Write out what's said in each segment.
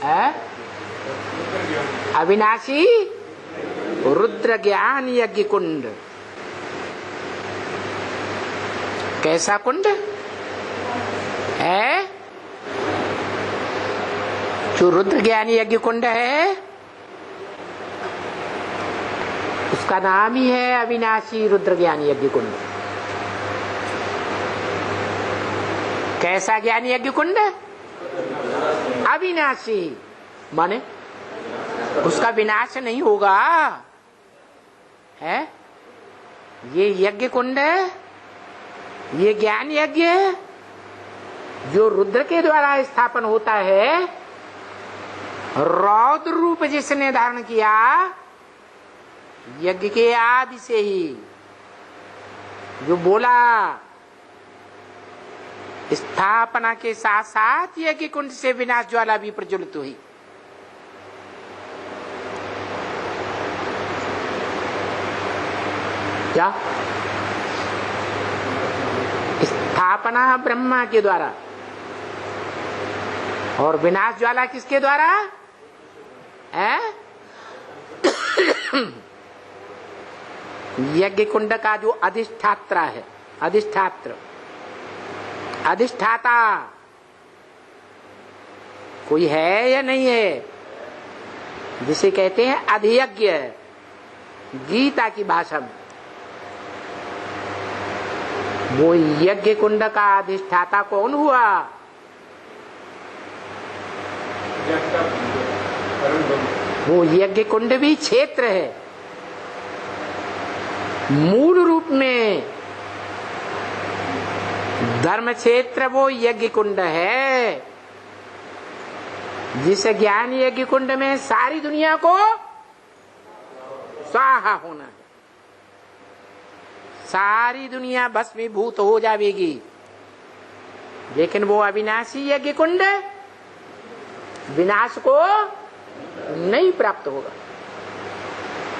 है? अविनाशी रुद्र ज्ञान यज्ञ कुंड। कैसा कुंड है? जो रुद्र ज्ञान यज्ञ कुंड है उसका नाम ही है अविनाशी रुद्र ज्ञान यज्ञ कुंड। कैसा ज्ञान यज्ञ कुंड? अविनाशी, माने उसका विनाश नहीं होगा है। ये यज्ञ कुंड है, ये ज्ञान यज्ञ है जो रुद्र के द्वारा स्थापन होता है। रौद्र रूप जिसने धारण किया यज्ञ के आदि से ही, जो बोला स्थापना के साथ साथ यज्ञ कुंड से विनाश ज्वाला भी प्रज्वलित हुई। क्या स्थापना ब्रह्मा के द्वारा और विनाश ज्वाला किसके द्वारा है? यज्ञ कुंड का जो अधिष्ठात्र है, अधिष्ठाता कोई है या नहीं है, जिसे कहते हैं अधियज्ञ गीता की भाषा में। वो यज्ञ कुंड का अधिष्ठाता कौन हुआ? वो यज्ञ कुंड भी क्षेत्र है। मूल रूप में धर्म क्षेत्र वो यज्ञ कुंड है, जिस ज्ञान यज्ञ कुंड में सारी दुनिया को स्वाहा होना है। सारी दुनिया भस्मीभूत हो जाएगी, लेकिन वो अविनाशी यज्ञ कुंड विनाश को नहीं प्राप्त होगा।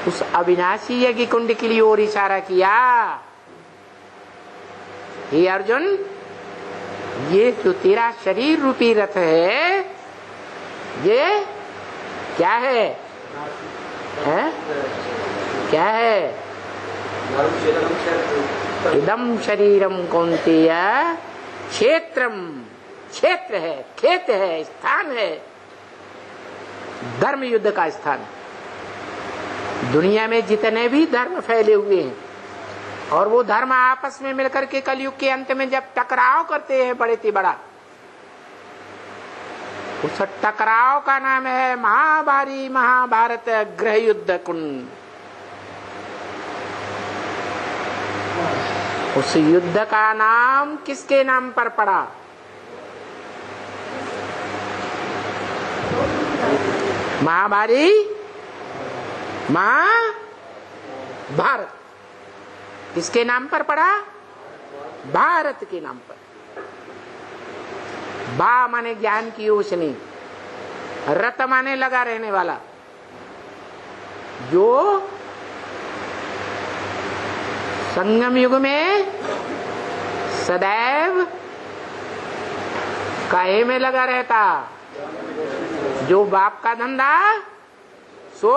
उस अविनाशी यज्ञ कुंड के लिए और इशारा किया, हे अर्जुन, ये जो तेरा शरीर रूपी रथ है, ये क्या है? क्या है? इदम शरीरम कौन्तेय क्षेत्रम, क्षेत्र है, खेत है, स्थान है, धर्म युद्ध का स्थान। दुनिया में जितने भी धर्म फैले हुए हैं और वो धर्म आपस में मिलकर के कलयुग के अंत में जब टकराव करते हैं बड़े से बड़ा, उस टकराव का नाम है महाभारी महाभारत गृह युद्ध कुंड। उस युद्ध का नाम किसके नाम पर पड़ा? महाभारी महाभारत किसके नाम पर पड़ा? भारत के नाम पर। बा माने ज्ञान की रोशनी, रत माने लगा रहने वाला, जो संगम युग में सदैव काहे में लगा रहता? जो बाप का धंधा सो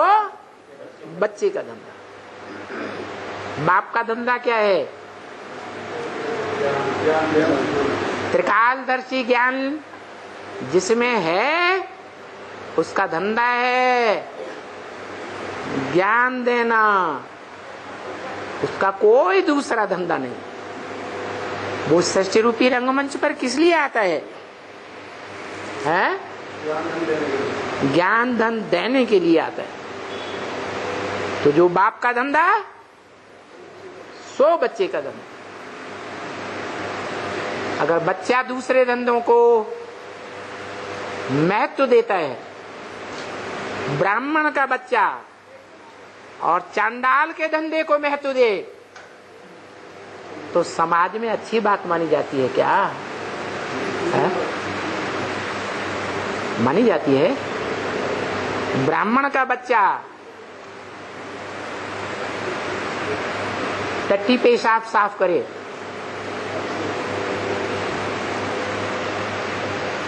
बच्चे का धंधा। बाप का धंधा क्या है? त्रिकालदर्शी ज्ञान जिसमें है उसका धंधा है ज्ञान देना, उसका कोई दूसरा धंधा नहीं। वो सृष्टि रूपी रंगमंच पर किस लिए आता है? ज्ञान धन देने के लिए आता है। तो जो बाप का धंधा सो बच्चे का धंधा। अगर बच्चा दूसरे धंधों को महत्व देता है, ब्राह्मण का बच्चा और चांडाल के धंधे को महत्व दे, तो समाज में अच्छी बात मानी जाती है क्या? मानी जाती है? ब्राह्मण का बच्चा टट्टी पेशाब साफ करे,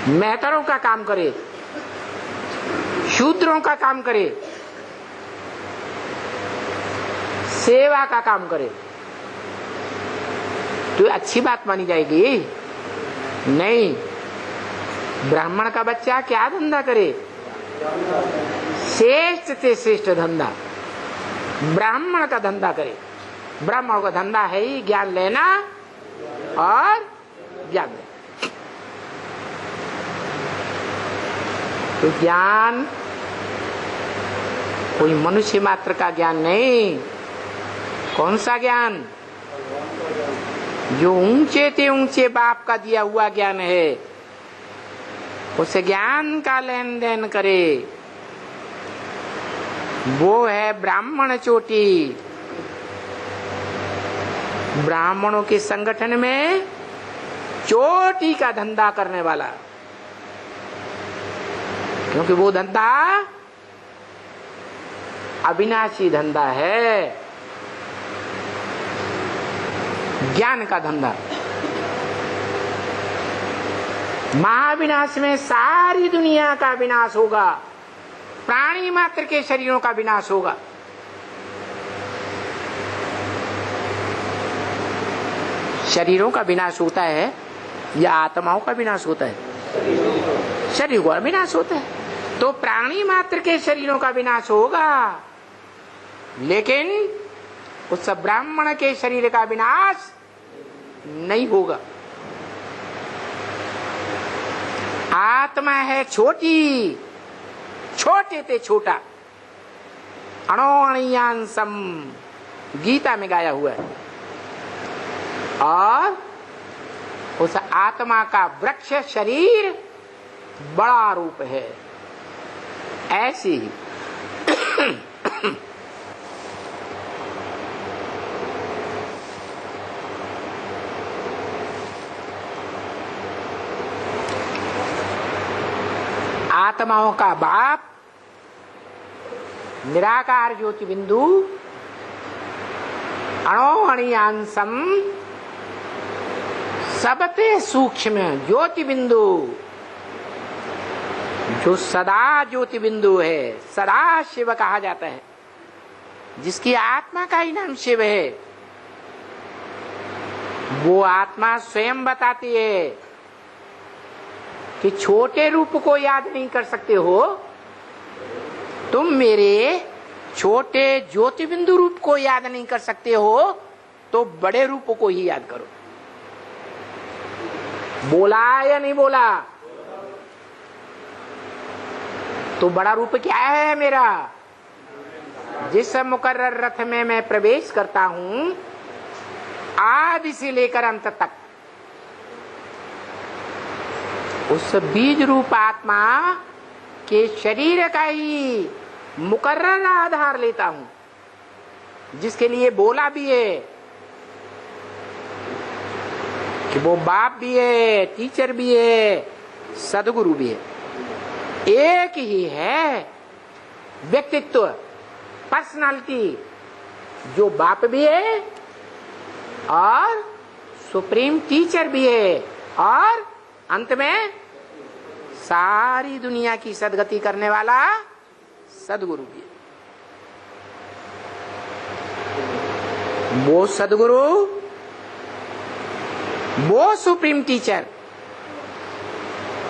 मेहतरों का काम करे, शूद्रों का काम करे, सेवा का काम करे तो अच्छी बात मानी जाएगी? नहीं। ब्राह्मण का बच्चा क्या धंधा करे? श्रेष्ठ से श्रेष्ठ धंधा ब्राह्मण का धंधा करे। ब्राह्मण का धंधा है ही ज्ञान लेना और ज्ञान देना। तो ज्ञान कोई मनुष्य मात्र का ज्ञान नहीं। कौन सा ज्ञान? जो ऊंचे से ऊंचे बाप का दिया हुआ ज्ञान है, उस ज्ञान का लेन देन करे, वो है ब्राह्मण चोटी। ब्राह्मणों के संगठन में चोटी का धंधा करने वाला, क्योंकि वो धंधा अविनाशी धंधा है, ज्ञान का धंधा। महाविनाश में सारी दुनिया का विनाश होगा, प्राणी मात्र के शरीरों का विनाश होगा। शरीरों का विनाश होता है या आत्माओं का विनाश होता है? शरीर का विनाश होता है। तो प्राणी मात्र के शरीरों का विनाश होगा, लेकिन उस ब्राह्मण के शरीर का विनाश नहीं होगा। आत्मा है छोटी, छोटे ते छोटा, अणोअणियांसम गीता में गाया हुआ है। और उस आत्मा का वृक्ष शरीर बड़ा रूप है। ऐसी ही आत्माओं का बाप निराकार ज्योति बिंदु अणोअणियांसम सबते सूक्ष्म ज्योति बिंदु, जो सदा ज्योति बिंदु है, सदा शिव कहा जाता है, जिसकी आत्मा का ही नाम शिव है। वो आत्मा स्वयं बताती है कि छोटे रूप को याद नहीं कर सकते हो, तुम मेरे छोटे ज्योति बिंदु रूप को याद नहीं कर सकते हो, तो बड़े रूप को ही याद करो। बोला या नहीं बोला? तो बड़ा रूप क्या है मेरा? जिस मुकर्रर रथ में मैं प्रवेश करता हूं, आदि से लेकर अंत तक, उस बीज रूप आत्मा के शरीर का ही मुकर्रर आधार लेता हूं, जिसके लिए बोला भी है कि वो बाप भी है, टीचर भी है, सदगुरु भी है। एक ही है व्यक्तित्व, पर्सनालिटी, जो बाप भी है और सुप्रीम टीचर भी है, और अंत में सारी दुनिया की सदगति करने वाला सदगुरु भी है। वो सदगुरु, वो सुप्रीम टीचर,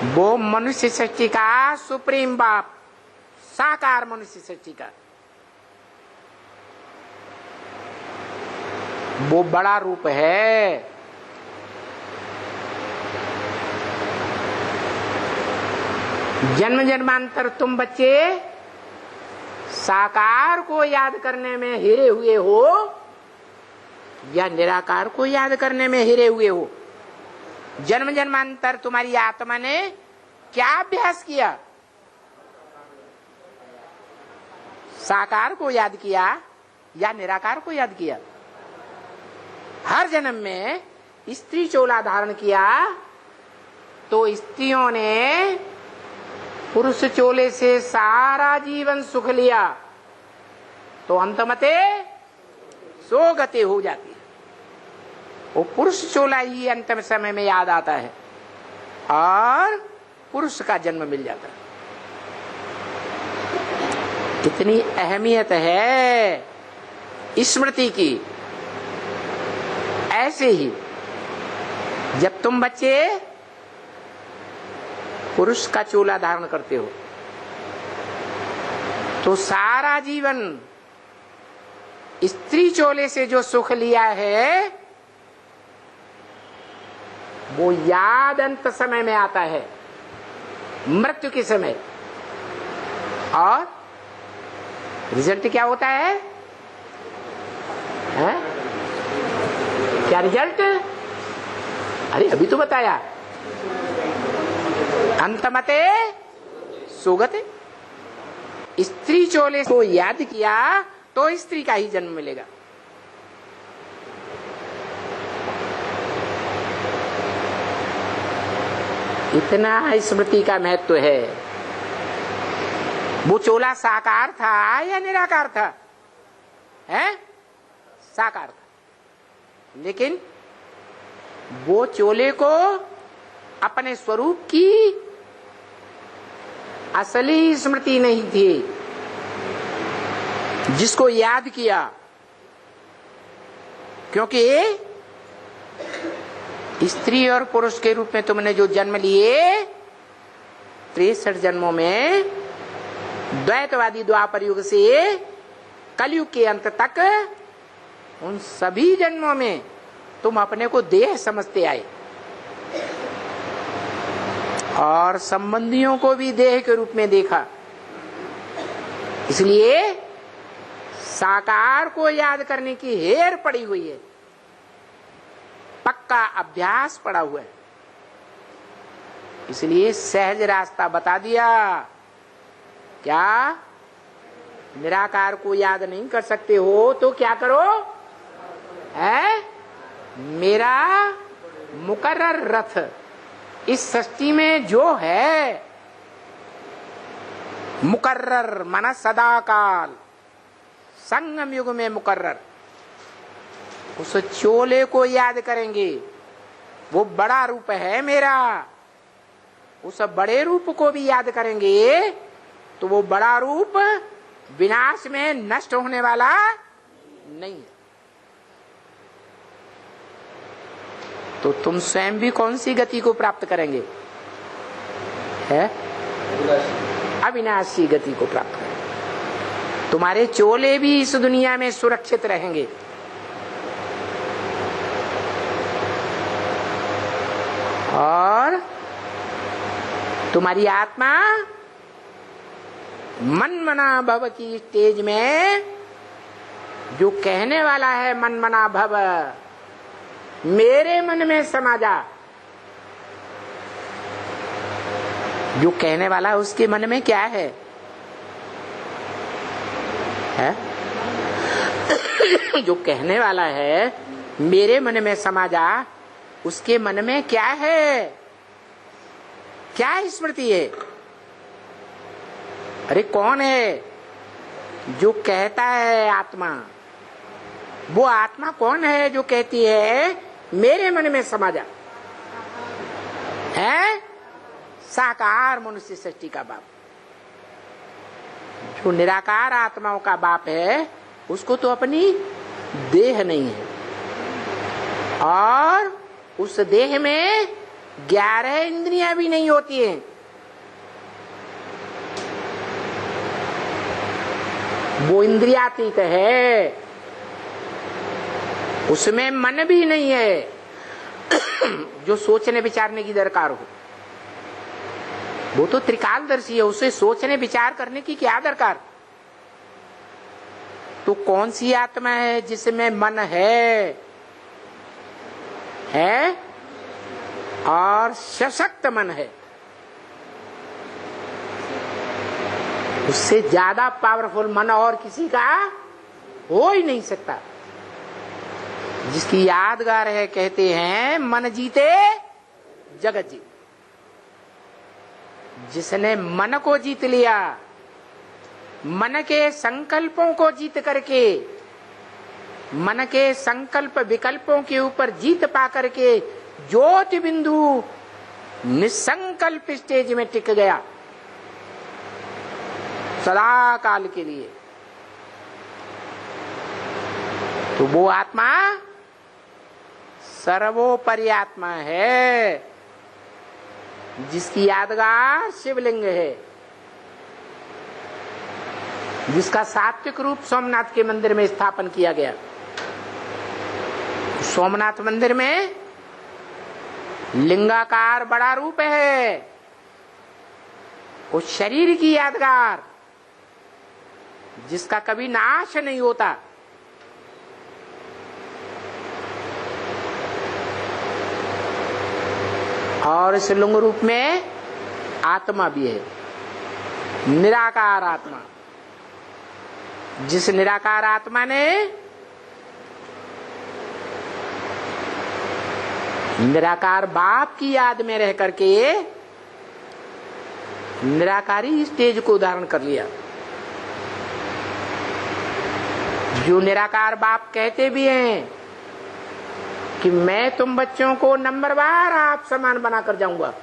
वो मनुष्य सृष्टि का सुप्रीम बाप, साकार मनुष्य सृष्टि का वो बड़ा रूप है। जन्म जन्मांतर तुम बच्चे साकार को याद करने में हिरे हुए हो या निराकार को याद करने में हिरे हुए हो? जन्म जन्मांतर तुम्हारी आत्मा ने क्या अभ्यास किया? साकार को याद किया या निराकार को याद किया? हर जन्म में स्त्री चोला धारण किया तो स्त्रियों ने पुरुष चोले से सारा जीवन सुख लिया, तो अंतमते सोगते हो जाती है। वो पुरुष चोला ही अंतिम समय में याद आता है और पुरुष का जन्म मिल जाता है। कितनी अहमियत है स्मृति की। ऐसे ही जब तुम बच्चे पुरुष का चोला धारण करते हो तो सारा जीवन स्त्री चोले से जो सुख लिया है वो याद अंत समय में आता है, मृत्यु के समय। और रिजल्ट क्या होता है? क्या रिजल्ट? अरे अभी तो बताया, अंतमते सुगते। स्त्री चोले को याद किया तो स्त्री का ही जन्म मिलेगा। इतना स्मृति का महत्व है। वो चोला साकार था या निराकार था? है साकार था, लेकिन वो चोले को अपने स्वरूप की असली स्मृति नहीं थी, जिसको याद किया। क्योंकि स्त्री और पुरुष के रूप में तुमने जो जन्म लिए 63 जन्मों में, द्वैतवादी द्वापर युग से कलयुग के अंत तक, उन सभी जन्मों में तुम अपने को देह समझते आए और संबंधियों को भी देह के रूप में देखा। इसलिए साकार को याद करने की हेर पड़ी हुई है, पक्का अभ्यास पड़ा हुआ है। इसलिए सहज रास्ता बता दिया। क्या निराकार को याद नहीं कर सकते हो तो क्या करो? है मेरा मुकर्रर रथ इस सृष्टि में जो है, मुकर्रर माना सदा काल, संगम युग में मुकर्रर, उस चोले को याद करेंगे। वो बड़ा रूप है मेरा, उस बड़े रूप को भी याद करेंगे तो वो बड़ा रूप विनाश में नष्ट होने वाला नहीं है। तो तुम स्वयं भी कौन सी गति को प्राप्त करेंगे? है अविनाशी गति को प्राप्त करेंगे। तुम्हारे चोले भी इस दुनिया में सुरक्षित रहेंगे। और तुम्हारी आत्मा मन मना भव की स्टेज में जो कहने वाला है, मन मना भव, मेरे मन में समा जा, जो कहने वाला है उसके मन में क्या है? जो कहने वाला है मेरे मन में समा जा, उसके मन में क्या है? क्या स्मृति है? अरे कौन है जो कहता है? आत्मा। वो आत्मा कौन है जो कहती है मेरे मन में समा जा? है साकार मनुष्य सृष्टि का बाप। जो निराकार आत्माओं का बाप है उसको तो अपनी देह नहीं है, और उस देह में 11 इंद्रियां भी नहीं होती हैं। वो इंद्रियातीत है, उसमें मन भी नहीं है जो सोचने विचारने की दरकार हो। वो तो त्रिकालदर्शी है, उसे सोचने विचार करने की क्या दरकार? तो कौन सी आत्मा है जिसमें मन है और सशक्त मन है? उससे ज्यादा पावरफुल मन और किसी का हो ही नहीं सकता। जिसकी यादगार है, कहते हैं मन जीते जगत जीत। जिसने मन को जीत लिया, मन के संकल्पों को जीत करके, मन के संकल्प विकल्पों के ऊपर जीत पा करके ज्योति बिंदु निसंकल्प स्टेज में टिक गया, सदा काल के लिए। तो वो आत्मा सर्वोपरि आत्मा है, जिसकी यादगार शिवलिंग है, जिसका सात्विक रूप सोमनाथ के मंदिर में स्थापन किया गया। सोमनाथ मंदिर में लिंगाकार बड़ा रूप है, उस शरीर की यादगार, जिसका कभी नाश नहीं होता। और इस लिंग रूप में आत्मा भी है, निराकार आत्मा। जिस निराकार आत्मा ने निराकार बाप की याद में रह करके निराकारी स्टेज को धारण कर लिया। जो निराकार बाप कहते भी हैं कि मैं तुम बच्चों को नंबरवार आप समान बनाकर जाऊंगा।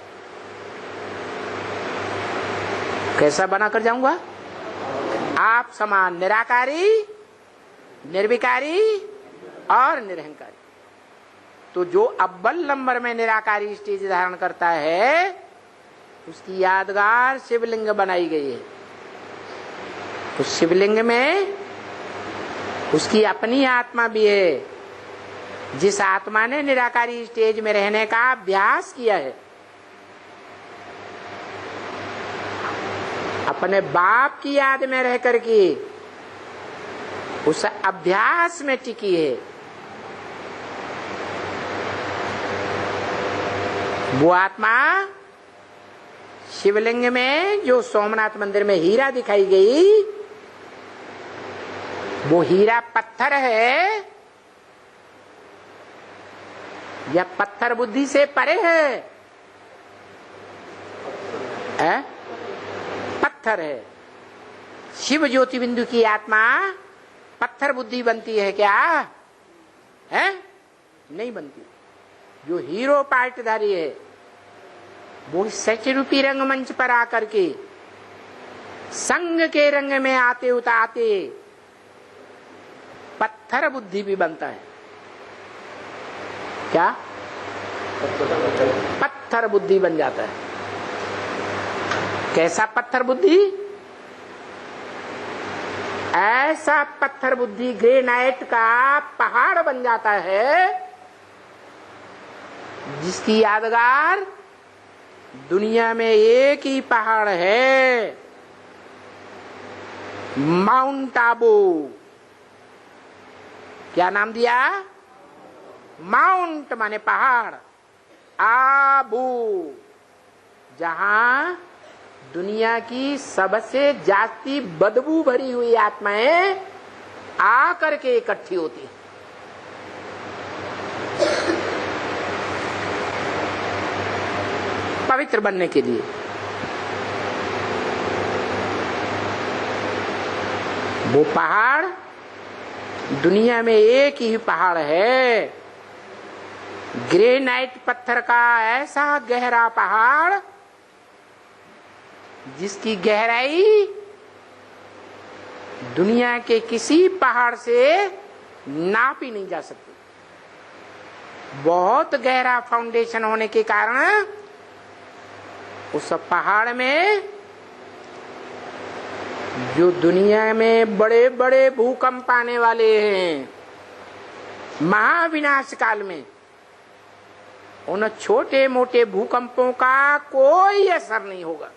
कैसा बनाकर जाऊंगा? आप समान, निराकारी, निर्विकारी और निरहंकारी। तो जो अव्वल नंबर में निराकारी स्टेज धारण करता है, उसकी यादगार शिवलिंग बनाई गई है। उस शिवलिंग में उसकी अपनी आत्मा भी है, जिस आत्मा ने निराकारी स्टेज में रहने का अभ्यास किया है, अपने बाप की याद में रह करके उस अभ्यास में टिकी है। वो आत्मा शिवलिंग में जो सोमनाथ मंदिर में हीरा दिखाई गई, वो हीरा पत्थर है या पत्थर बुद्धि से परे है? पत्थर है। शिव ज्योति बिंदु की आत्मा पत्थर बुद्धि बनती है क्या? है? नहीं बनती। जो हीरो पार्टधारी है, वो सच रूपी रंगमंच पर आकर के संग के रंग में आते उतारते पत्थर बुद्धि भी बनता है। क्या? पत्थर बुद्धि बन जाता है। कैसा पत्थर बुद्धि? ऐसा पत्थर बुद्धि ग्रेनाइट का पहाड़ बन जाता है, जिसकी यादगार दुनिया में एक ही पहाड़ है, माउंट आबू। क्या नाम दिया? माउंट माने पहाड़, आबू, जहां दुनिया की सबसे जास्ती बदबू भरी हुई आत्माएं आकर के इकट्ठी होती। पवित्र बनने के लिए। वो पहाड़ दुनिया में एक ही पहाड़ है, ग्रेनाइट पत्थर का ऐसा गहरा पहाड़ जिसकी गहराई दुनिया के किसी पहाड़ से नापी नहीं जा सकती। बहुत गहरा फाउंडेशन होने के कारण उस पहाड़ में जो दुनिया में बड़े बड़े भूकंप आने वाले हैं महाविनाश काल में, उन छोटे मोटे भूकंपों का कोई असर नहीं होगा।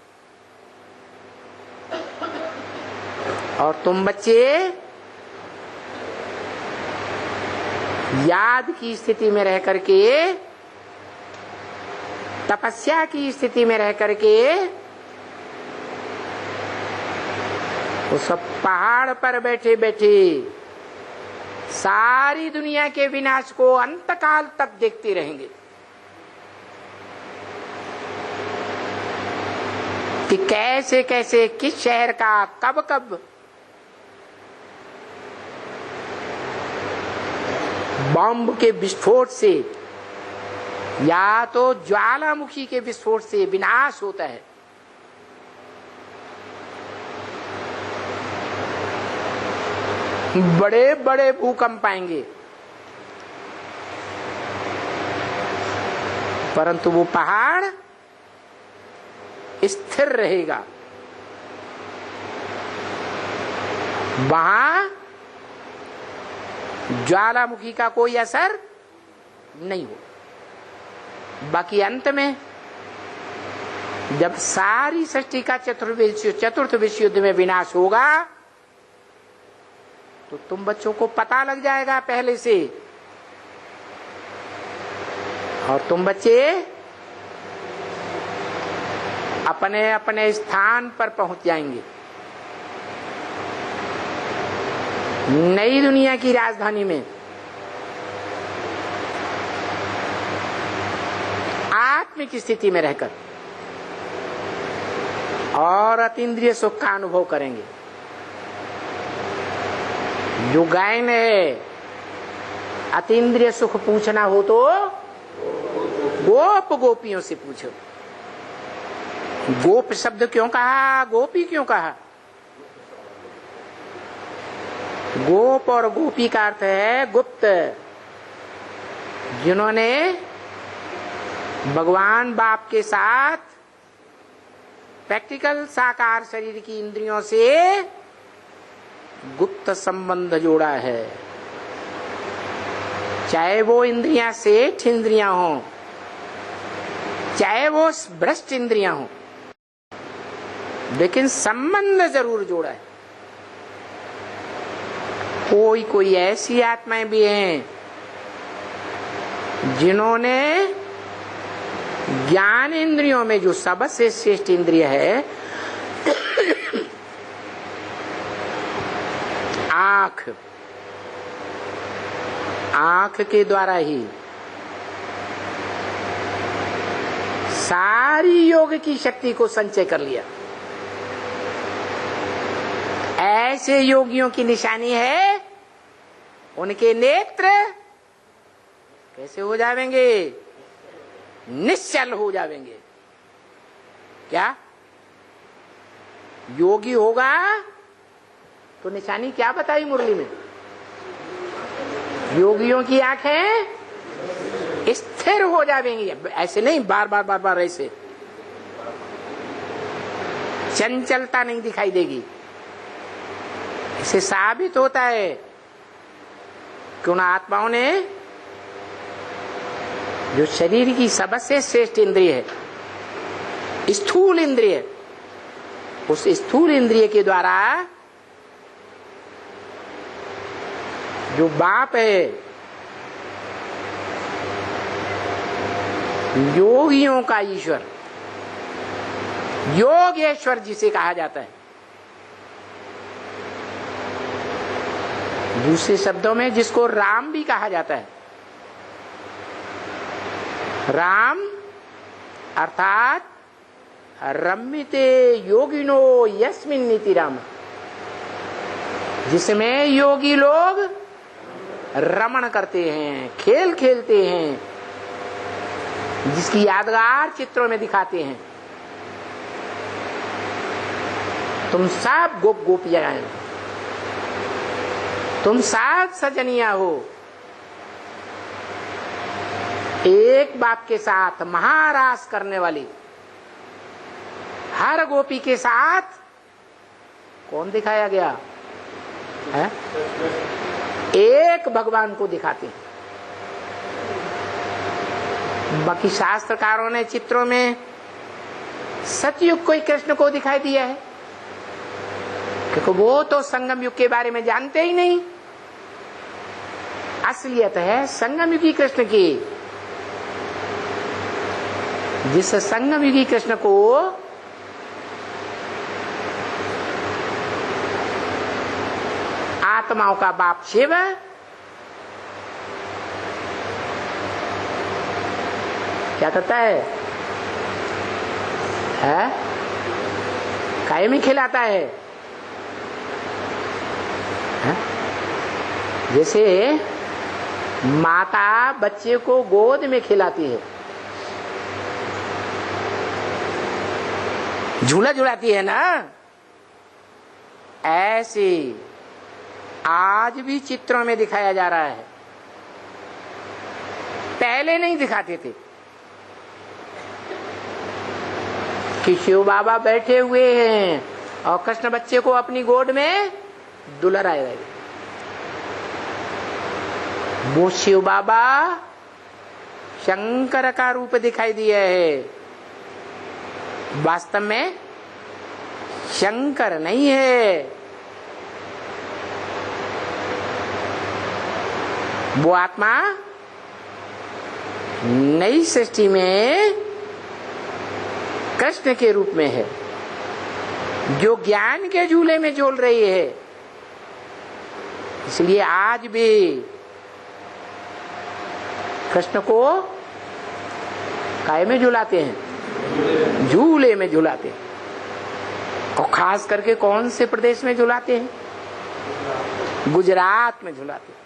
और तुम बच्चे याद की स्थिति में रह करके, तपस्या की स्थिति में रह करके उस पहाड़ पर बैठे बैठे सारी दुनिया के विनाश को अंतकाल तक देखते रहेंगे कि कैसे कैसे किस शहर का कब कब बॉम्ब के विस्फोट से या तो ज्वालामुखी के विस्फोट से विनाश होता है। बड़े बड़े भूकंप आएंगे, परंतु वो पहाड़ स्थिर रहेगा। वहां ज्वालामुखी का कोई असर नहीं हो। बाकी अंत में जब सारी सृष्टि का चतुर्थ विश्व युद्ध में विनाश होगा तो तुम बच्चों को पता लग जाएगा पहले से, और तुम बच्चे अपने अपने स्थान पर पहुंच जाएंगे। नई दुनिया की राजधानी में आत्मिक स्थिति में रहकर और अतीन्द्रिय सुख का अनुभव करेंगे। जो गायन है, अतीन्द्रिय सुख पूछना हो तो गोप गोपियों से पूछो। गोप शब्द क्यों कहा, गोपी क्यों कहा? गोप और गोपी का अर्थ है गुप्त, जिन्होंने भगवान बाप के साथ प्रैक्टिकल साकार शरीर की इंद्रियों से गुप्त संबंध जोड़ा है। चाहे वो इंद्रियां सेठ इंद्रियां हो, चाहे वो भ्रष्ट इंद्रियां हो, लेकिन संबंध जरूर जोड़ा है। कोई कोई ऐसी आत्माएं भी हैं जिन्होंने ज्ञान इंद्रियों में जो सबसे श्रेष्ठ इंद्रिय है आंख, आंख के द्वारा ही सारी योग की शक्ति को संचय कर लिया। ऐसे योगियों की निशानी है उनके नेत्र कैसे हो जाएंगे, निश्चल हो जाएंगे। क्या योगी होगा तो निशानी क्या बताई मुरली में? योगियों की आंखें स्थिर हो जाएंगी, ऐसे नहीं बार बार बार बार ऐसे चंचलता नहीं दिखाई देगी। इसे साबित होता है कि उन आत्माओं ने जो शरीर की सबसे श्रेष्ठ इंद्रिय है, स्थूल इंद्रिय, उस स्थूल इंद्रिय के द्वारा जो बाप है, योगियों का ईश्वर, योगेश्वर जिसे कहा जाता है, दूसरे शब्दों में जिसको राम भी कहा जाता है। राम अर्थात रम्यते योगिनो यस्मिन् नीति राम, जिसमें योगी लोग रमण करते हैं, खेल खेलते हैं, जिसकी यादगार चित्रों में दिखाते हैं। तुम सब गोप गोपियां हैं, तुम सब सजनिया हो। एक बाप के साथ महारास करने वाली हर गोपी के साथ कौन दिखाया गया है? एक भगवान को दिखाते हैं। बाकी शास्त्रकारों ने चित्रों में सतयुग को ही कृष्ण को दिखाई दिया है, क्योंकि वो तो संगम युग के बारे में जानते ही नहीं। असलियत है संगम युगी कृष्ण की। जिस संगम युगी कृष्ण को आत्माओं का बाप शिव क्या करता है? काय में खिलाता है? जैसे माता बच्चे को गोद में खिलाती है, झूला झुलाती है ना, ऐसे आज भी चित्रों में दिखाया जा रहा है, पहले नहीं दिखाते थे कि शिव बाबा बैठे हुए हैं और कृष्ण बच्चे को अपनी गोद में दुलराए रहे। वो शिव बाबा शंकर का रूप दिखाई दिया है, वास्तव में शंकर नहीं है। वो आत्मा नई सृष्टि में कृष्ण के रूप में है, जो ज्ञान के झूले में झूल रही है। इसलिए आज भी कृष्ण को काय में झुलाते हैं? झूले में झुलाते हैं। और खास करके कौन से प्रदेश में झुलाते हैं? गुजरात में झुलाते हैं।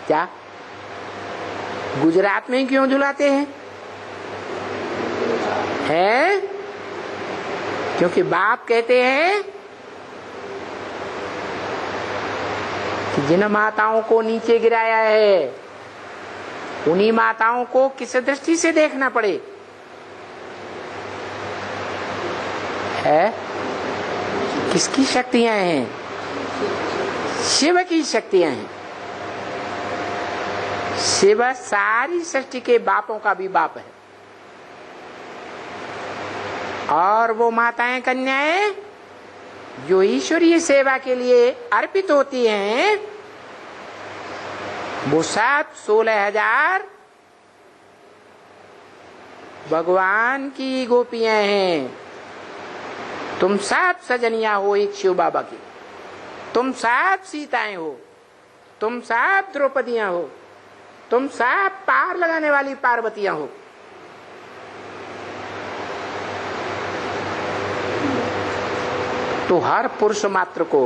क्या गुजरात में क्यों झुलाते हैं? है क्योंकि बाप कहते हैं कि जिन माताओं को नीचे गिराया है उन्हीं माताओं को किस दृष्टि से देखना पड़े। है किसकी शक्तियां हैं? शिव की शक्तियां हैं। शिव सारी सृष्टि के बापों का भी बाप है। और वो माताएं कन्याएं जो ईश्वरीय सेवा के लिए अर्पित होती हैं, वो 16,000 भगवान की गोपियां हैं। तुम सब सजनिया हो एक शिव बाबा की, तुम सब सीताएं हो, तुम सब द्रौपदियां हो, तुम सब पार लगाने वाली पार्वतियां हो। तो हर पुरुष मात्र को,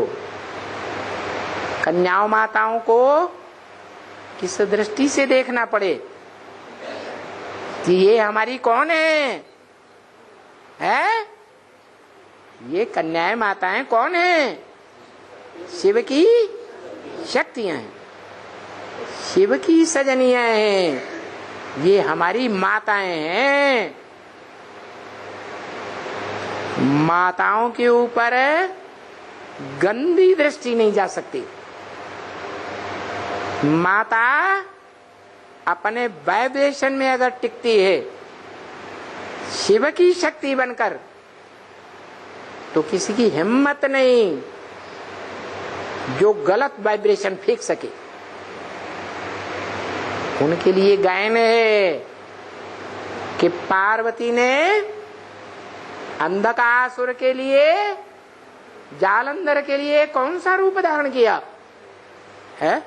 कन्याओं माताओं को किस दृष्टि से देखना पड़े कि ये हमारी कौन है? ये कन्याएं माताएं कौन है? शिव की शक्तियां हैं, शिव की सजनियां हैं, ये हमारी माताएं हैं। माताओं के ऊपर गंदी दृष्टि नहीं जा सकती। माता अपने वाइब्रेशन में अगर टिकती है शिव की शक्ति बनकर, तो किसी की हिम्मत नहीं जो गलत वाइब्रेशन फेंक सके। उनके लिए गायन है कि पार्वती ने अंधकासुर के लिए, जालंधर के लिए कौन सा रूप धारण किया है?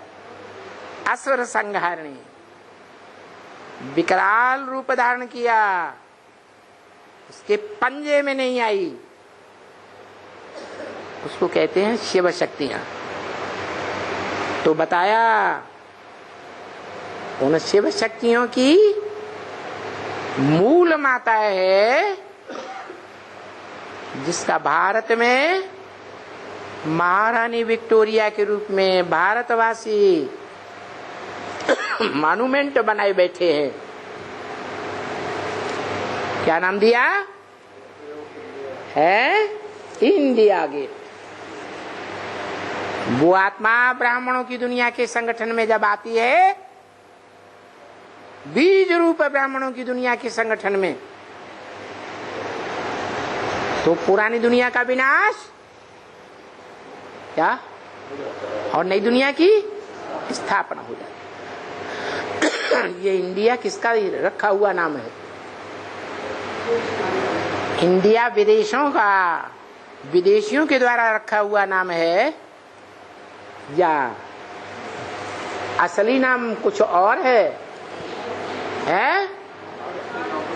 असुर संहारिणी, विकराल रूप धारण किया। उसके पंजे में नहीं आई। उसको कहते हैं शिव शक्तियां। तो बताया उन शिव शक्तियों की मूल माता है, जिसका भारत में महारानी विक्टोरिया के रूप में भारतवासी मॉन्यूमेंट बनाए बैठे हैं। क्या नाम दिया है? India Gate. वो आत्मा ब्राह्मणों की दुनिया के संगठन में जब आती है, बीज रूप ब्राह्मणों की दुनिया के संगठन में, तो पुरानी दुनिया का विनाश क्या और नई दुनिया की स्थापना हो जाती। ये इंडिया किसका रखा हुआ नाम है? इंडिया विदेशों का, विदेशियों के द्वारा रखा हुआ नाम है, या असली नाम कुछ और है?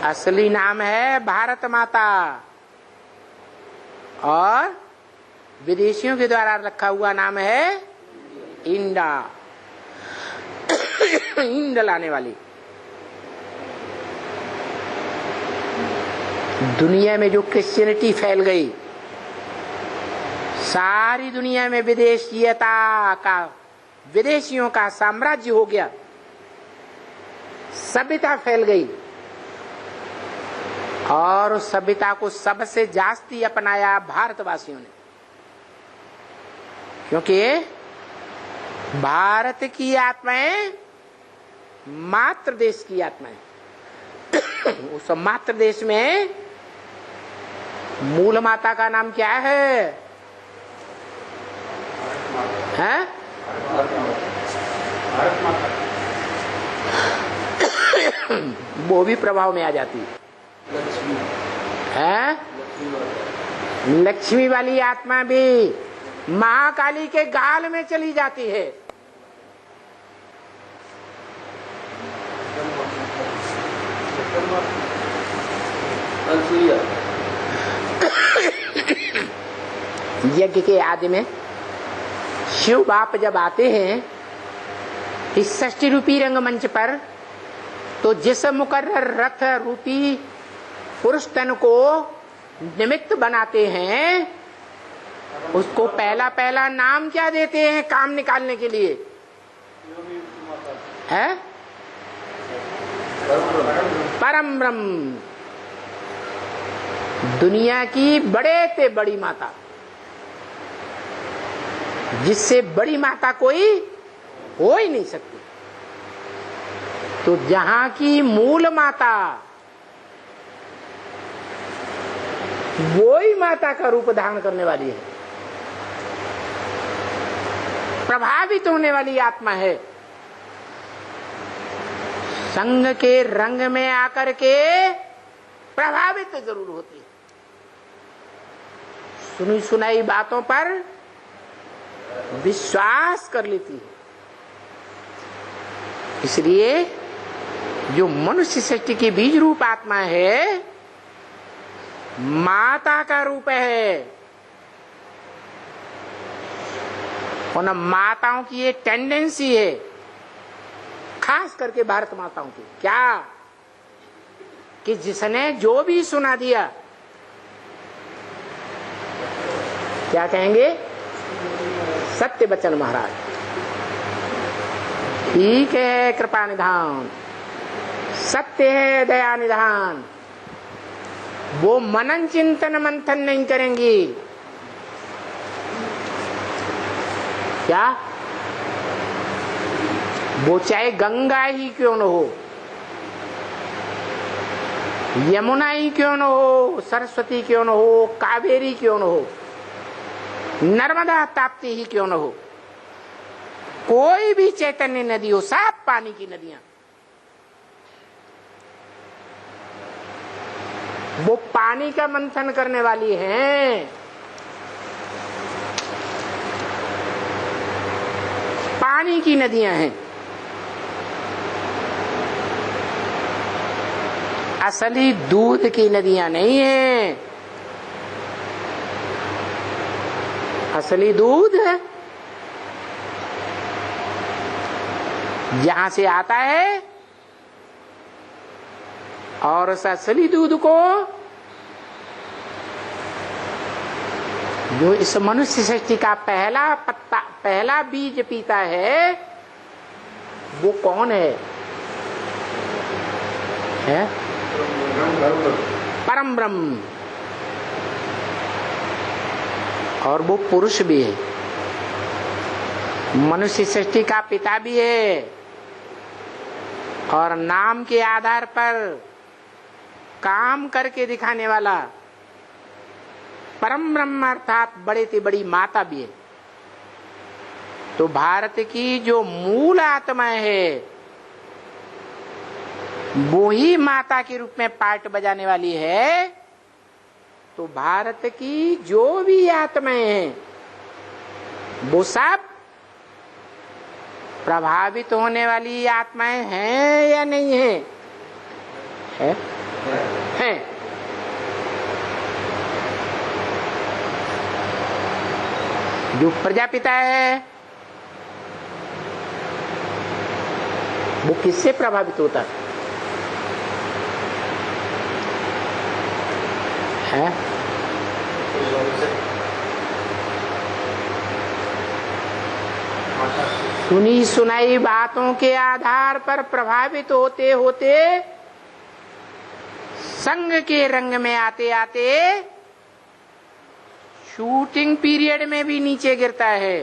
असली नाम है भारत माता, और विदेशियों के द्वारा रखा हुआ नाम है इंडा। इंड लाने वाली। दुनिया में जो क्रिश्चियनिटी फैल गई, सारी दुनिया में विदेशियता का, विदेशियों का साम्राज्य हो गया, सभ्यता फैल गई और उस सभ्यता को सबसे जास्ती अपनाया भारतवासियों ने, क्योंकि भारत की आत्माएं मातृ देश की आत्माएं। उस मातृ देश में मूल माता का नाम क्या है? हैं? वो भी प्रभाव में आ जाती है। लक्ष्मी वाली आत्मा भी महाकाली के गाल में चली जाती है। यज्ञ के आदि में शिव बाप जब आते हैं इस षष्ठी रूपी रंगमंच पर, तो जिस मुकर्रर रथ रूपी पुरुष तन को निमित्त बनाते हैं, उसको पहला पहला नाम क्या देते हैं काम निकालने के लिए? है परम ब्रह्म, दुनिया की बड़े से बड़ी माता, जिससे बड़ी माता कोई हो ही नहीं सकती। तो जहां की मूल माता वो ही माता का रूप धारण करने वाली है, प्रभावित होने वाली आत्मा है। संग के रंग में आकर के प्रभावित जरूर होती है, सुनी सुनाई बातों पर विश्वास कर लेती है। इसलिए जो मनुष्य सृष्टि की बीज रूप आत्मा है, माता का रूप है। उन माताओं की एक टेंडेंसी है, खास करके भारत माताओं की, क्या कि जिसने जो भी सुना दिया, क्या कहेंगे? सत्य वचन महाराज, ठीक है कृपा निधान, सत्य है दया निधान। वो मनन चिंतन मंथन नहीं करेंगी। क्या? वो चाहे गंगा ही क्यों न हो, यमुना ही क्यों न हो, सरस्वती क्यों न हो, कावेरी क्यों न हो, नर्मदा ताप्ती ही क्यों न हो, कोई भी चैतन्य नदी हो, साफ पानी की नदियां, वो पानी का मंथन करने वाली हैं। पानी की नदियां हैं। असली दूध की नदियां नहीं है। असली दूध जहां से आता है, और उस असली दूध को जो इस मनुष्य सृष्टि का पहला पत्ता, पहला बीज पीता है, वो कौन है? परम ब्रह्म। और वो पुरुष भी है, मनुष्य सृष्टि का पिता भी है, और नाम के आधार पर काम करके दिखाने वाला परम ब्रह्म अर्थात बड़े से बड़ी माता भी है। तो भारत की जो मूल आत्मा है, वो ही माता के रूप में पार्ट बजाने वाली है। तो भारत की जो भी आत्माएं हैं, वो सब प्रभावित होने वाली आत्माएं हैं या नहीं है? हैं। जो प्रजापिता है, वो किससे प्रभावित होता है? सुनी सुनाई बातों के आधार पर प्रभावित होते होते संग के रंग में आते आते शूटिंग पीरियड में भी नीचे गिरता है।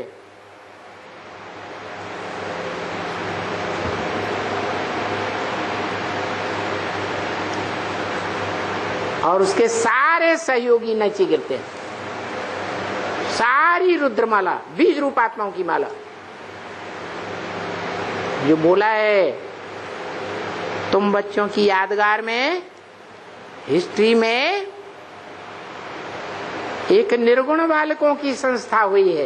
और उसके सारे सहयोगी नीचे गिरते हैं। सारी रुद्रमाला, बीज रूपात्माओं की माला जो बोला है, तुम बच्चों की यादगार में, हिस्ट्री में एक निर्गुण बालकों की संस्था हुई है।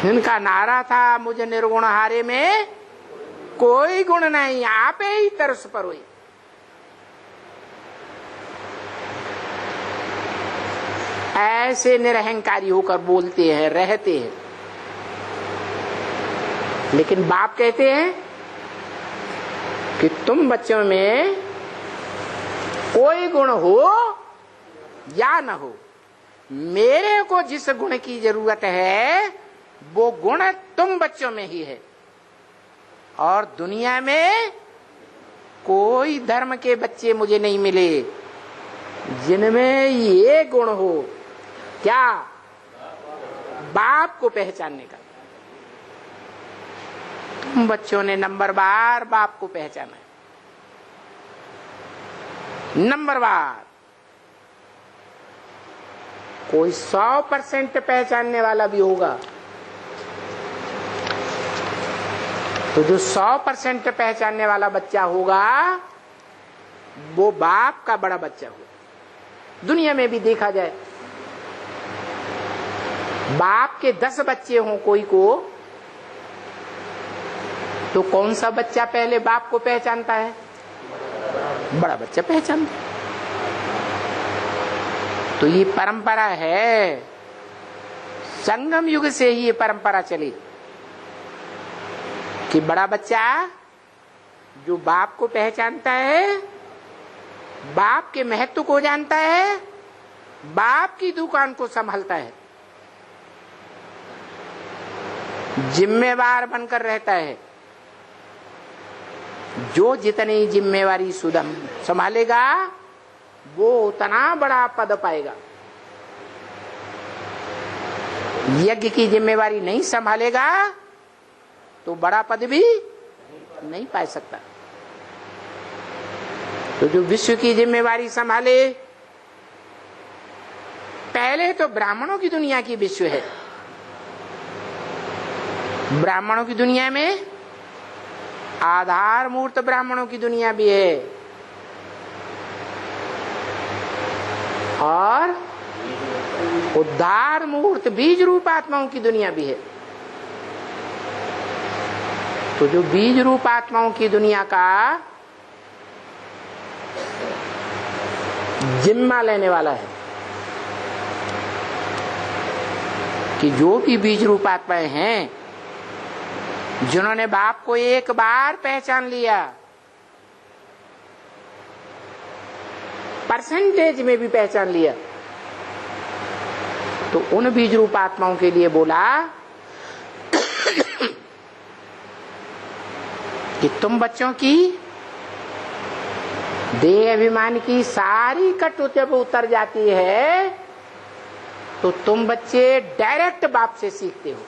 इनका नारा था, मुझे निर्गुण हारे में कोई गुण नहीं, आप ही तरस पर हुई। ऐसे निरहंकारी होकर बोलते हैं, रहते हैं। लेकिन बाप कहते हैं कि तुम बच्चों में कोई गुण हो या न हो, मेरे को जिस गुण की जरूरत है वो गुण तुम बच्चों में ही है। और दुनिया में कोई धर्म के बच्चे मुझे नहीं मिले जिनमें ये गुण हो। क्या? बाप को पहचानने का। तुम बच्चों ने नंबर बार बाप को पहचाना है, नंबर बार। कोई 100% पहचानने वाला भी होगा तो जो 100% पहचानने वाला बच्चा होगा वो बाप का बड़ा बच्चा होगा। दुनिया में भी देखा जाए, बाप के 10 बच्चे हों कोई को, तो कौन सा बच्चा पहले बाप को पहचानता है? बड़ा बच्चा पहचानता। तो ये परंपरा है, संगम युग से ही ये परंपरा चली कि बड़ा बच्चा जो बाप को पहचानता है, बाप के महत्व को जानता है, बाप की दुकान को संभालता है, जिम्मेवार बनकर रहता है। जो जितनी जिम्मेवारी सुदम संभालेगा वो उतना बड़ा पद पाएगा। यज्ञ की जिम्मेवारी नहीं संभालेगा तो बड़ा पद भी नहीं पा सकता। तो जो विश्व की जिम्मेवारी संभाले, पहले तो ब्राह्मणों की दुनिया की विश्व है। ब्राह्मणों की दुनिया में आधार मूर्त ब्राह्मणों की दुनिया भी है और उद्धार मूर्त बीज रूप आत्माओं की दुनिया भी है। तो जो बीज रूप आत्माओं की दुनिया का जिम्मा लेने वाला है कि जो भी बीज रूप आत्माएं हैं, जिन्होंने बाप को एक बार पहचान लिया, परसेंटेज में भी पहचान लिया, तो उन बीज रूप आत्माओं के लिए बोला कि तुम बच्चों की देह अभिमान की सारी कट जब उतर जाती है तो तुम बच्चे डायरेक्ट बाप से सीखते हो।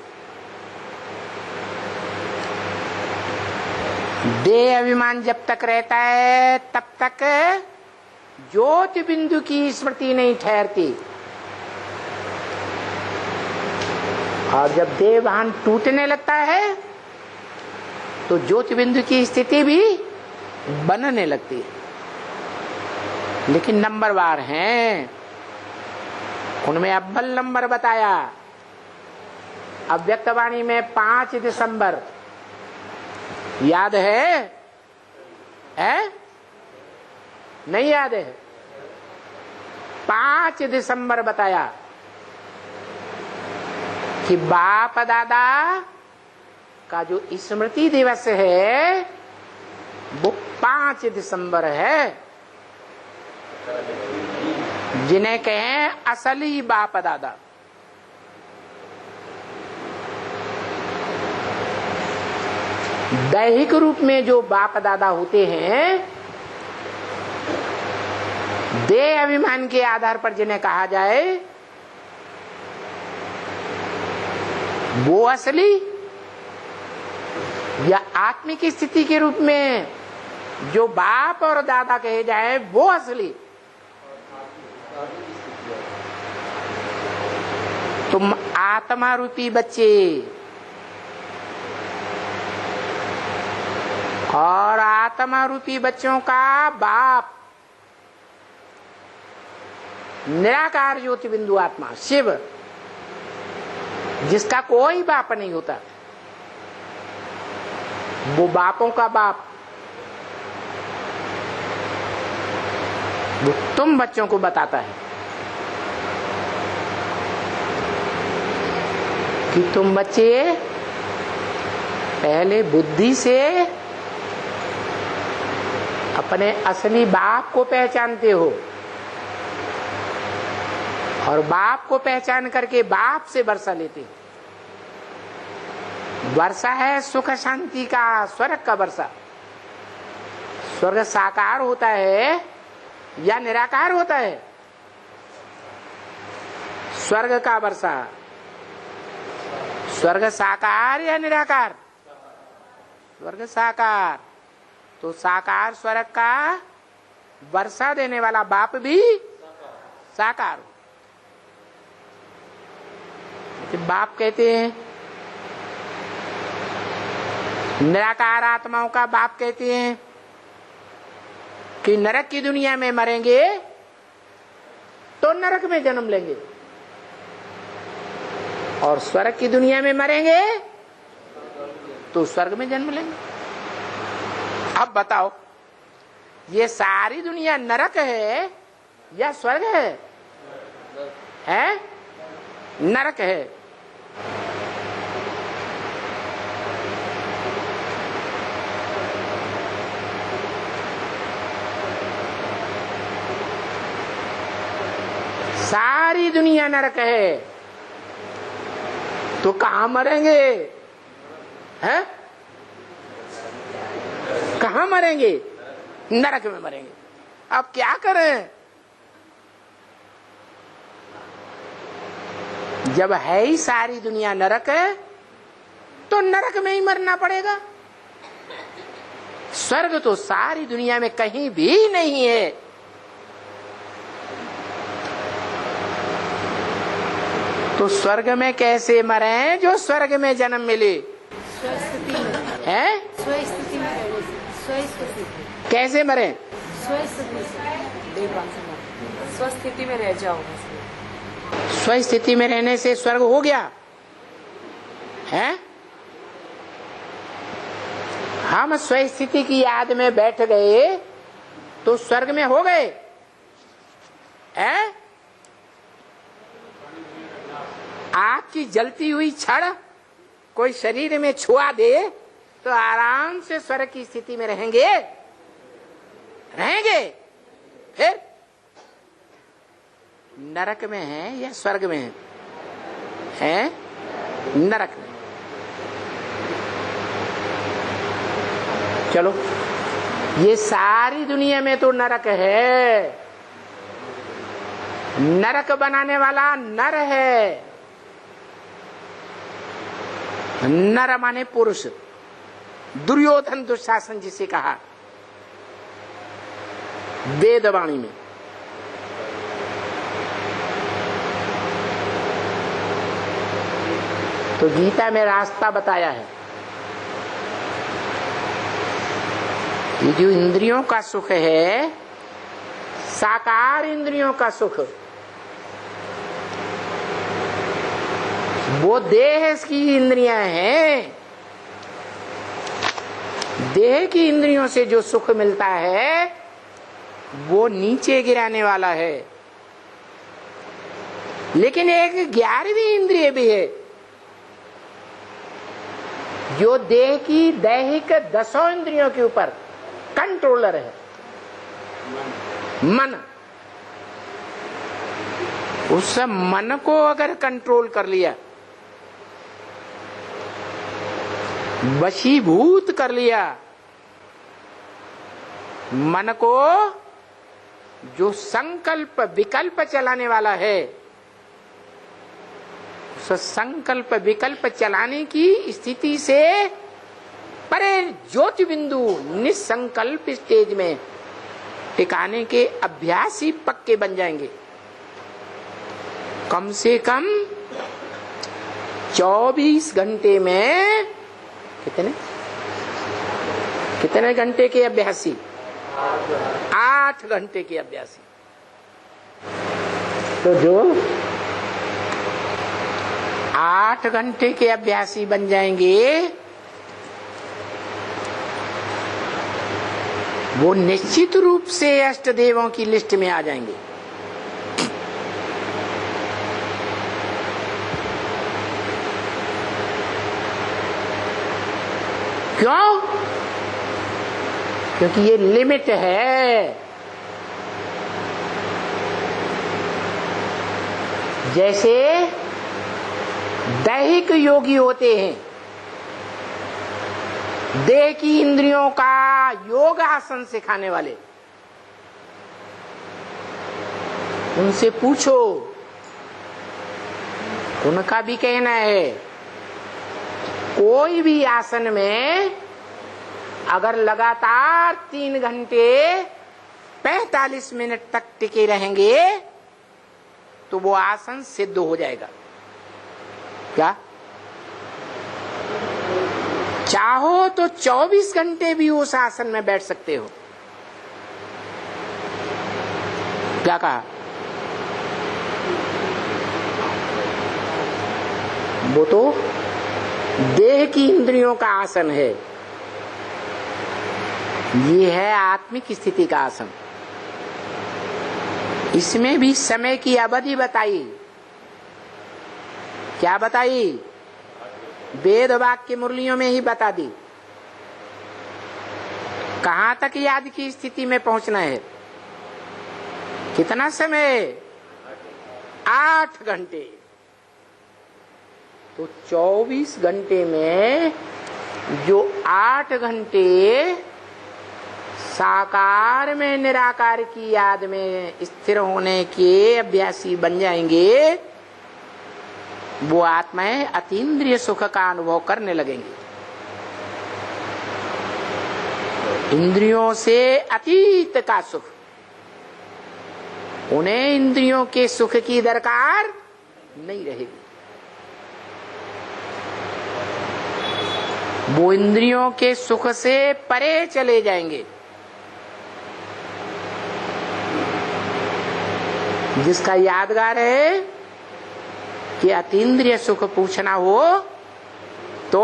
देह अभिमान जब तक रहता है तब तक ज्योति बिंदु की स्मृति नहीं ठहरती, और जब देह भान टूटने लगता है तो ज्योति बिंदु की स्थिति भी बनने लगती है। लेकिन नंबरवार हैं, उनमें अव्वल नंबर बताया अव्यक्तवाणी में 5 दिसंबर, याद है? नहीं याद है? 5 दिसंबर बताया कि बाप दादा का जो स्मृति दिवस है वो 5 दिसंबर है, जिन्हें कहें असली बाप दादा। दैहिक रूप में जो बाप दादा होते हैं, देह अभिमान के आधार पर जिन्हें कहा जाए वो असली, या आत्मिक स्थिति के रूप में जो बाप और दादा कहे जाए वो असली। तुम आत्मा रूपी बच्चे और आत्मा रूपी बच्चों का बाप निराकार ज्योति बिंदु आत्मा शिव, जिसका कोई बाप नहीं होता, वो बापों का बाप वो तुम बच्चों को बताता है कि तुम बच्चे पहले बुद्धि से अपने असली बाप को पहचानते हो और बाप को पहचान करके बाप से वर्षा लेते हो। वर्षा है सुख शांति का, स्वर्ग का वर्षा। स्वर्ग साकार होता है या निराकार होता है? स्वर्ग का वर्षा, स्वर्ग साकार या निराकार? स्वर्ग साकार। तो साकार स्वर्ग का वर्षा देने वाला बाप भी साकार। बाप कहते हैं, निराकार आत्माओं का बाप कहते हैं कि नरक की दुनिया में मरेंगे तो नरक में जन्म लेंगे और स्वर्ग की दुनिया में मरेंगे तो स्वर्ग में जन्म लेंगे। अब बताओ, ये सारी दुनिया नरक है या स्वर्ग है? नरक है। सारी दुनिया नरक है तो कहां मरेंगे? हैं? कहां मरेंगे? नरक में मरेंगे। अब क्या करें? जब है ही सारी दुनिया नरक है तो नरक में ही मरना पड़ेगा। स्वर्ग तो सारी दुनिया में कहीं भी नहीं है। तो स्वर्ग में कैसे मरे जो स्वर्ग में जन्म मिले? हैं? कैसे मरे? स्वस्थिति में रह जाओ। स्वस्थिति में रहने से स्वर्ग हो गया है? हम स्वस्थिति की याद में बैठ गए तो स्वर्ग में हो गए हैं? आग की जलती हुई छड़ कोई शरीर में छुआ दे तो आराम से स्वर्ग की स्थिति में रहेंगे? फिर नरक में है या स्वर्ग में है? नरक में। चलो, ये सारी दुनिया में तो नरक है। नरक बनाने वाला नर है। नर माने पुरुष। दुर्योधन दुशासन जिसे कहा वेदवाणी में। तो गीता में रास्ता बताया है। ये जो इंद्रियों का सुख है, साकार इंद्रियों का सुख, वो देह की इंद्रियां हैं। देह की इंद्रियों से जो सुख मिलता है वो नीचे गिराने वाला है। लेकिन एक 11वीं इंद्रिय भी है जो देह की दैहिक 10 इंद्रियों के ऊपर कंट्रोलर है, मन। उस मन को अगर कंट्रोल कर लिया वशीभूत कर लिया मन को, जो संकल्प विकल्प चलाने वाला है, उस संकल्प विकल्प चलाने की स्थिति से परे ज्योति बिंदु निसंकल्प स्टेज में टिकाने के अभ्यासी पक्के बन जाएंगे। कम से कम 24 घंटे में कितने घंटे के अभ्यासी? 8 घंटे के अभ्यासी। तो जो 8 घंटे के अभ्यासी बन जाएंगे, वो निश्चित रूप से अष्ट देवों की लिस्ट में आ जाएंगे। क्यों? क्योंकि ये लिमिट है। जैसे दैहिक योगी होते हैं, देह की इंद्रियों का योग आसन सिखाने वाले, उनसे पूछो, उनका भी कहना है कोई भी आसन में अगर लगातार 3 घंटे 45 मिनट तक टिके रहेंगे तो वो आसन सिद्ध हो जाएगा। क्या? चाहो तो 24 घंटे भी उस आसन में बैठ सकते हो। क्या कहा? वो तो देह की इंद्रियों का आसन है, ये है आत्मिक स्थिति का आसन। इसमें भी समय की अवधि बताई। क्या बताई? वेद वाक्य मुरलियों में ही बता दी। कहां तक याद की स्थिति में पहुंचना है? कितना समय? 8 घंटे। तो 24 घंटे में जो 8 घंटे साकार में निराकार की याद में स्थिर होने के अभ्यासी बन जाएंगे, वो आत्माएं अतीन्द्रिय सुख का अनुभव करने लगेंगी। इंद्रियों से अतीत का सुख, उन्हें इंद्रियों के सुख की दरकार नहीं रहेगी। वो इंद्रियों के सुख से परे चले जाएंगे। जिसका यादगार है कि अतीन्द्रिय सुख पूछना हो तो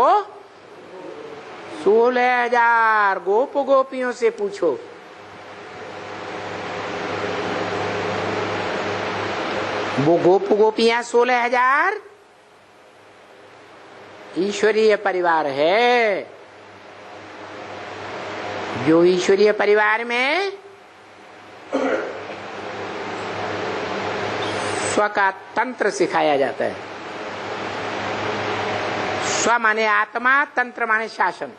16,000 गोप गोपियों से पूछो। वो गोप गोपियां 16,000 ईश्वरीय परिवार है। जो ईश्वरीय परिवार में स्व का तंत्र सिखाया जाता है। स्व माने आत्मा, तंत्र माने शासन।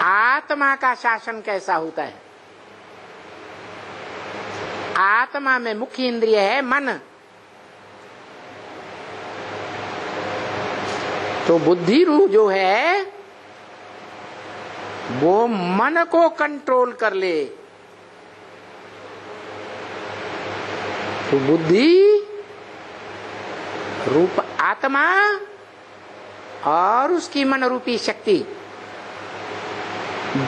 आत्मा का शासन कैसा होता है? आत्मा में मुख्य इंद्रिय है मन। तो बुद्धि रूप जो है वो मन को कंट्रोल कर ले। तो बुद्धि रूप आत्मा और उसकी मन रूपी शक्ति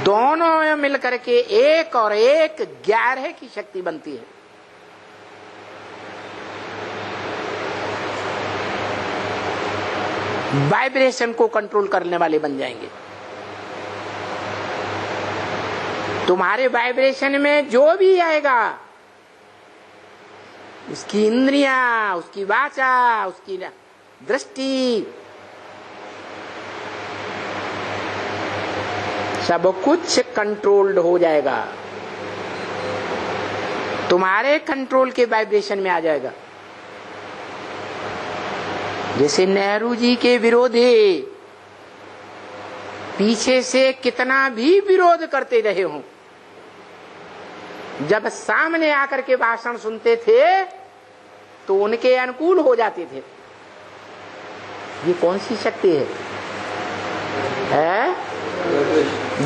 दोनों में मिलकर के 1 और 1 11 की शक्ति बनती है। वाइब्रेशन को कंट्रोल करने वाले बन जाएंगे। तुम्हारे वाइब्रेशन में जो भी आएगा, उसकी इंद्रियां, उसकी वाचा, उसकी दृष्टि, सब कुछ कंट्रोल्ड हो जाएगा। तुम्हारे कंट्रोल के वाइब्रेशन में आ जाएगा। जैसे नेहरू जी के विरोधी पीछे से कितना भी विरोध करते रहे हों, जब सामने आकर के भाषण सुनते थे तो उनके अनुकूल हो जाते थे। ये कौन सी शक्ति है?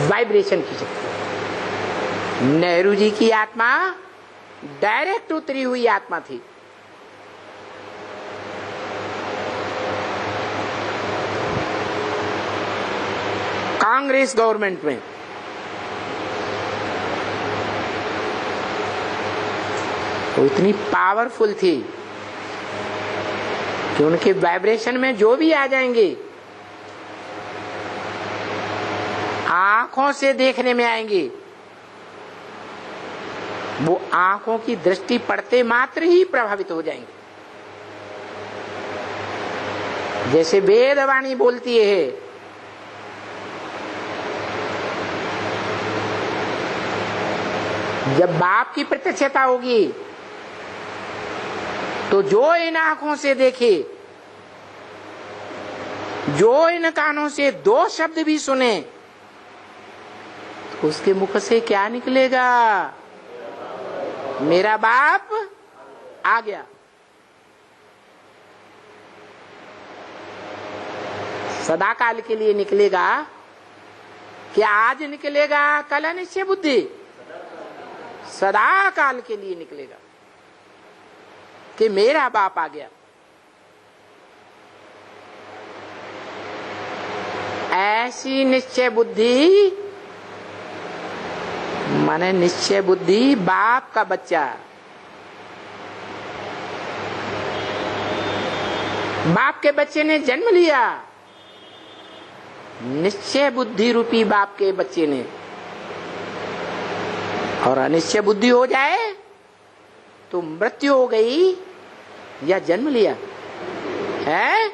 वाइब्रेशन की शक्ति। नेहरू जी की आत्मा डायरेक्ट उतरी हुई आत्मा थी। कांग्रेस गवर्नमेंट में वो इतनी पावरफुल थी कि उनके वाइब्रेशन में जो भी आ जाएंगे आंखों से देखने में आएंगे, वो आंखों की दृष्टि पड़ते मात्र ही प्रभावित हो जाएंगे। जैसे वेदवाणी बोलती है, जब बाप की प्रत्यक्षता होगी तो जो इन आंखों से देखे, जो इन कानों से दो शब्द भी सुने, तो उसके मुख से क्या निकलेगा? मेरा बाप आ गया। सदा काल के लिए निकलेगा क्या? आज निकलेगा, कल निश्चय बुद्धि? सदा काल के लिए निकलेगा कि मेरा बाप आ गया। ऐसी निश्चय बुद्धि माने निश्चय बुद्धि बाप का बच्चा, बाप के बच्चे ने जन्म लिया, निश्चय बुद्धि रूपी बाप के बच्चे ने, और अनिश्चय बुद्धि हो जाए तो मृत्यु हो गई या जन्म लिया है?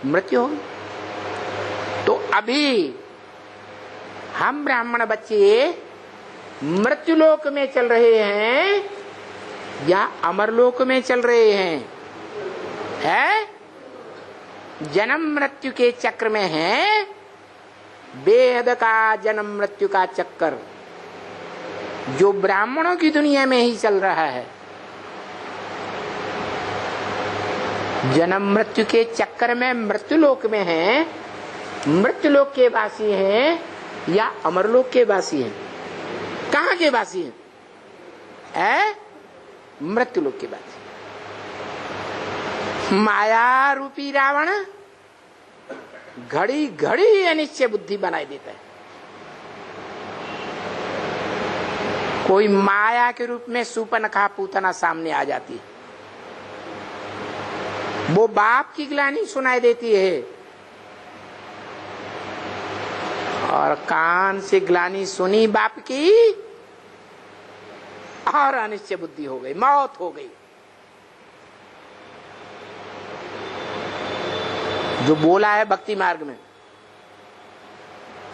मृत्यु हो गई। तो अभी हम ब्राह्मण बच्चे मृत्युलोक में चल रहे हैं या अमरलोक में चल रहे हैं? है? जन्म मृत्यु के चक्र में है, बेहद का जन्म मृत्यु का चक्कर जो ब्राह्मणों की दुनिया में ही चल रहा है। जन्म मृत्यु के चक्कर में मृत्युलोक में है, मृत्युलोक के वासी हैं या अमरलोक के वासी हैं? कहाँ के वासी हैं? मृत्युलोक के वासी। माया रूपी रावण घड़ी घड़ी अनिश्चय बुद्धि बनाई देता है। कोई माया के रूप में सूपनखा पूतना सामने आ जाती है, वो बाप की ग्लानि सुनाई देती है और कान से ग्लानि सुनी बाप की और अनिश्चय बुद्धि हो गई, मौत हो गई। जो बोला है भक्ति मार्ग में,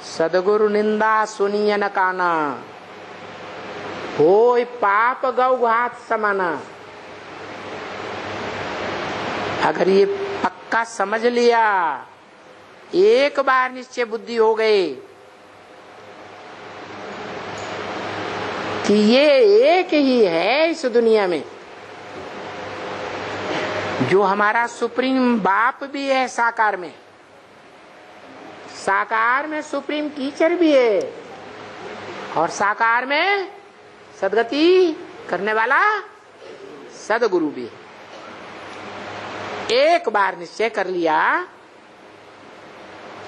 सदगुरु निंदा सुनिय न काना, होय पाप गौ घात समाना। अगर ये पक्का समझ लिया, एक बार निश्चय बुद्धि हो गई कि ये एक ही है इस दुनिया में, जो हमारा सुप्रीम बाप भी है साकार में, साकार में सुप्रीम टीचर भी है और साकार में सदगति करने वाला सदगुरु भी है। एक बार निश्चय कर लिया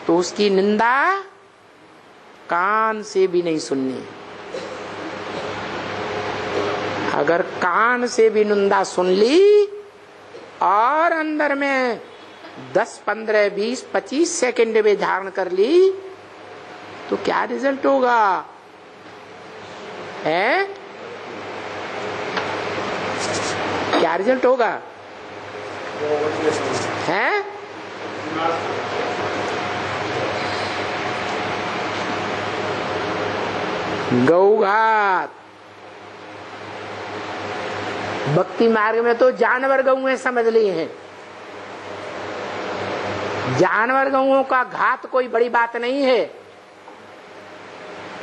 तो उसकी निंदा कान से भी नहीं सुननी। अगर कान से भी निंदा सुन ली और अंदर में 10, 15, 20, 25 सेकंड में धारण कर ली तो क्या रिजल्ट होगा? है? क्या रिजल्ट होगा? है? गौघात। भक्ति मार्ग में तो जानवर गऊ समझ लिए हैं। जानवर गौओं का घात कोई बड़ी बात नहीं है,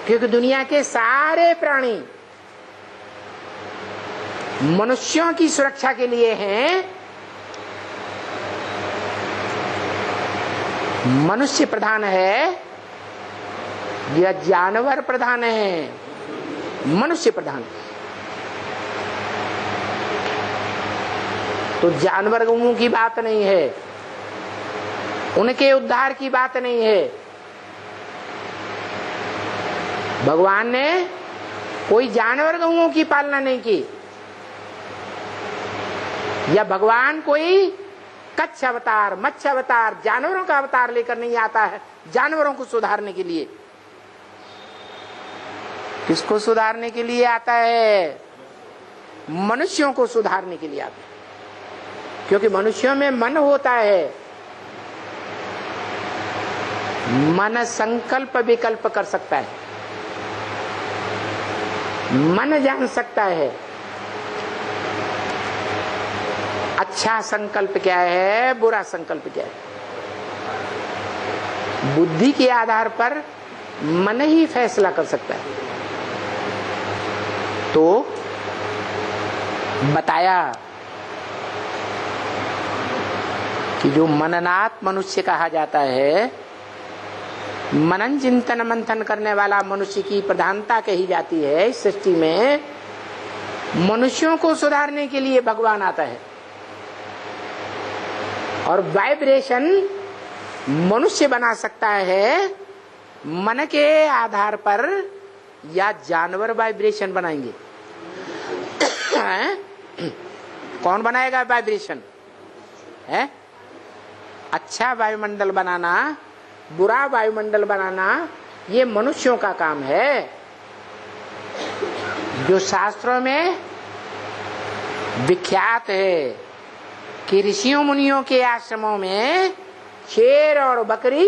क्योंकि दुनिया के सारे प्राणी मनुष्यों की सुरक्षा के लिए हैं। मनुष्य प्रधान है या जानवर प्रधान है? मनुष्य प्रधान। तो जानवर गौओं की बात नहीं है, उनके उद्धार की बात नहीं है। भगवान ने कोई जानवर गौओं की पालना नहीं की, या भगवान कोई कच्छ अवतार, मत्स्य अवतार, जानवरों का अवतार लेकर नहीं आता है जानवरों को सुधारने के लिए। किसको सुधारने के लिए आता है? मनुष्यों को सुधारने के लिए आता है, क्योंकि मनुष्यों में मन होता है। मन संकल्प विकल्प कर सकता है, मन जान सकता है अच्छा संकल्प क्या है, बुरा संकल्प क्या है। बुद्धि के आधार पर मन ही फैसला कर सकता है। तो बताया कि जो मननात् मनुष्य कहा जाता है, मनन चिंतन मंथन करने वाला मनुष्य की प्रधानता कही जाती है इस सृष्टि में। मनुष्यों को सुधारने के लिए भगवान आता है, और वाइब्रेशन मनुष्य बना सकता है मन के आधार पर, या जानवर वाइब्रेशन बनाएंगे। कौन बनाएगा वाइब्रेशन? है अच्छा वायुमंडल बनाना, बुरा वायुमंडल बनाना, ये मनुष्यों का काम है। जो शास्त्रों में विख्यात है कि ऋषियों मुनियों के आश्रमों में शेर और बकरी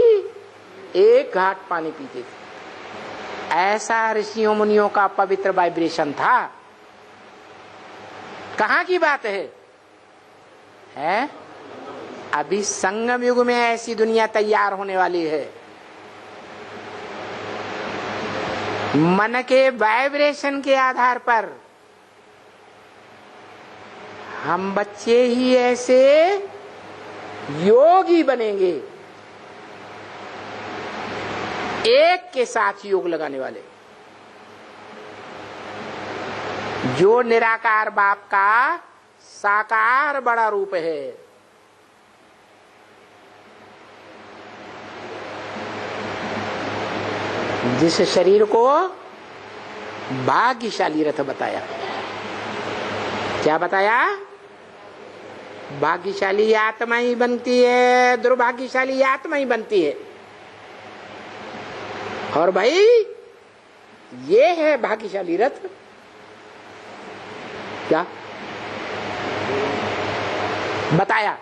एक घाट पानी पीते थे। ऐसा ऋषियों मुनियों का पवित्र वाइब्रेशन था। कहाँ की बात है? अभी संगम युग में ऐसी दुनिया तैयार होने वाली है। मन के वाइब्रेशन के आधार पर हम बच्चे ही ऐसे योगी बनेंगे, एक के साथ योग लगाने वाले, जो निराकार बाप का साकार बड़ा रूप है। जिस शरीर को भाग्यशाली रथ बताया। क्या बताया? भाग्यशाली आत्मा ही बनती है, दुर्भाग्यशाली आत्मा ही बनती है। और भाई ये है भाग्यशाली रथ। क्या बताया?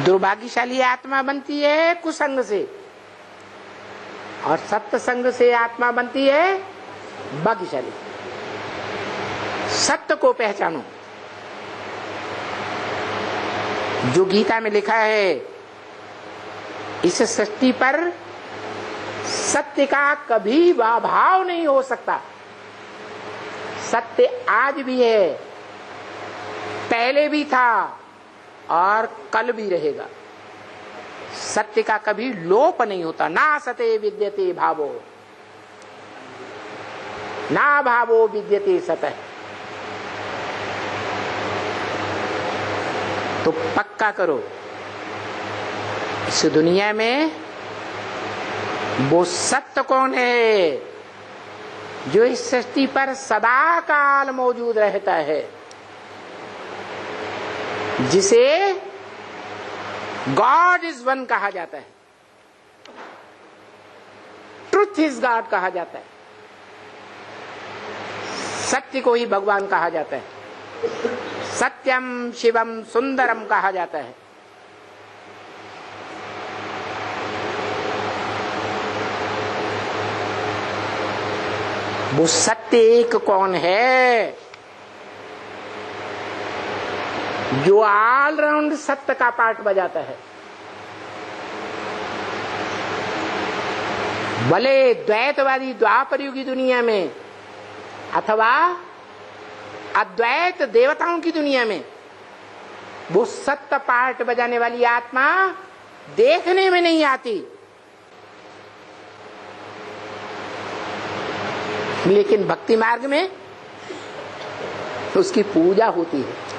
दुर्भाग्यशाली आत्मा बनती है कुसंग से, और सत्संग से आत्मा बनती है भाग्यशाली। सत्य को पहचानो। जो गीता में लिखा है, इस सृष्टि पर सत्य का कभी अभाव नहीं हो सकता। सत्य आज भी है, पहले भी था और कल भी रहेगा। सत्य का कभी लोप नहीं होता। ना सते विद्यते भावो, ना भावो विद्यते सतः। तो पक्का करो, इस दुनिया में वो सत्य कौन है जो इस सृष्टि पर सदा काल मौजूद रहता है, जिसे गॉड इज वन कहा जाता है, ट्रुथ इज गॉड कहा जाता है, सत्य को ही भगवान कहा जाता है, सत्यम शिवम सुंदरम कहा जाता है। वो सत्य एक कौन है? जो ऑलराउंड सत्य का पार्ट बजाता है। भले द्वैतवादी द्वापर युगी दुनिया में अथवा अद्वैत देवताओं की दुनिया में, वो सत्य पार्ट बजाने वाली आत्मा देखने में नहीं आती, लेकिन भक्ति मार्ग में उसकी पूजा होती है।